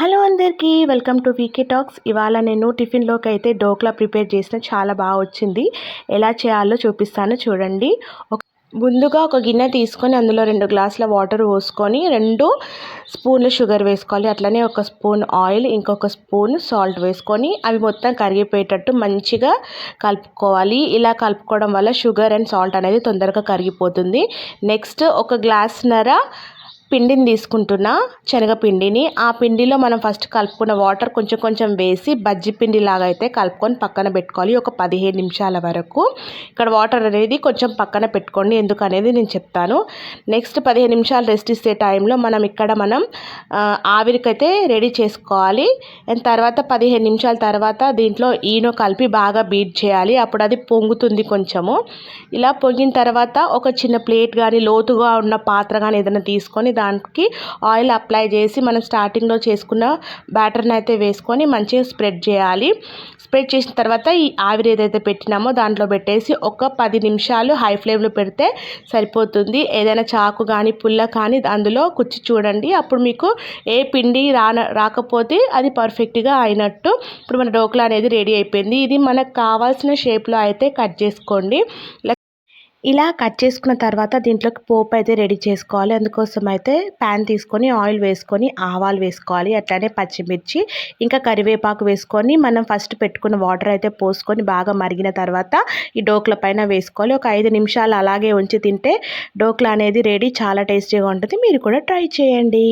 Hello అందరికీ welcome to VK talks. ఇవాళ నేను టిఫిన్లోకి అయితే డోక్లా ప్రిపేర్ చేసిన చాలా బాగా వచ్చింది. ఎలా చేయాలో చూపిస్తాను చూడండి. ముందుగా ఒక గిన్నె తీసుకొని అందులో 2 గ్లాసుల వాటర్ పోసుకొని 2 స్పూన్ల షుగర్ వేసుకోవాలి. అట్లనే 1 స్పూన్ ఆయిల్, ఇంకొక స్పూన్ సాల్ట్ వేసుకొని అవి మొత్తం కరిగిపోయేటట్టు మంచిగా కలుపుకోవాలి. ఇలా కలుపుకోవడం వల్ల షుగర్ అండ్ సాల్ట్ అనేది తొందరగా కరిగిపోతుంది. నెక్స్ట్ 1 గ్లాసున్నర పిండిని తీసుకుంటున్నా, శనగపిండిని. ఆ పిండిలో మనం ఫస్ట్ కలుపుకున్న వాటర్ కొంచెం కొంచెం వేసి బజ్జి పిండి లాగా అయితే కలుపుకొని పక్కన పెట్టుకోవాలి ఒక 15 నిమిషాల వరకు. ఇక్కడ వాటర్ అనేది కొంచెం పక్కన పెట్టుకోండి, ఎందుకనేది నేను చెప్తాను. నెక్స్ట్ 15 నిమిషాలు రెస్ట్ ఇచ్చే టైంలో మనం ఆవిరికైతే రెడీ చేసుకోవాలి. అండ్ తర్వాత 15 నిమిషాల తర్వాత దీంట్లో ఈనో కలిపి బాగా బీట్ చేయాలి. అప్పుడు అది పొంగుతుంది కొంచెము. ఇలా పొంగిన తర్వాత ఒక చిన్న ప్లేట్ కానీ లోతుగా ఉన్న పాత్ర కానీ ఏదైనా తీసుకొని దానికి ఆయిల్ అప్లై చేసి మనం స్టార్టింగ్లో చేసుకున్న బ్యాటర్ని అయితే వేసుకొని మంచిగా స్ప్రెడ్ చేయాలి. స్ప్రెడ్ చేసిన తర్వాత ఈ ఆవిరి ఏదైతే పెట్టినామో దాంట్లో పెట్టేసి ఒక 10 నిమిషాలు హై ఫ్లేమ్లో పెడితే సరిపోతుంది. ఏదైనా చాకు కానీ పుల్ల కానీ అందులో కుచ్చి చూడండి, అప్పుడు మీకు ఏ పిండి రాకపోతే అది పర్ఫెక్ట్గా అయినట్టు. ఇప్పుడు మన డోక్లా అనేది రెడీ అయిపోయింది. ఇది మనకు కావాల్సిన షేప్లో అయితే కట్ చేసుకోండి. ఇలా కట్ చేసుకున్న తర్వాత దీంట్లోకి పోపు అయితే రెడీ చేసుకోవాలి. అందుకోసం అయితే ప్యాన్ తీసుకొని ఆయిల్ వేసుకొని ఆవాలు వేసుకోవాలి. అట్లానే పచ్చిమిర్చి ఇంకా కరివేపాకు వేసుకొని మనం ఫస్ట్ పెట్టుకున్న వాటర్ అయితే పోసుకొని బాగా మరిగిన తర్వాత ఈ డోక్లా పైన వేసుకోవాలి. ఒక 5 నిమిషాలు అలాగే ఉంచి తింటే డోక్లా అనేది రెడీ. చాలా టేస్టీగా ఉంటుంది. మీరు కూడా ట్రై చేయండి.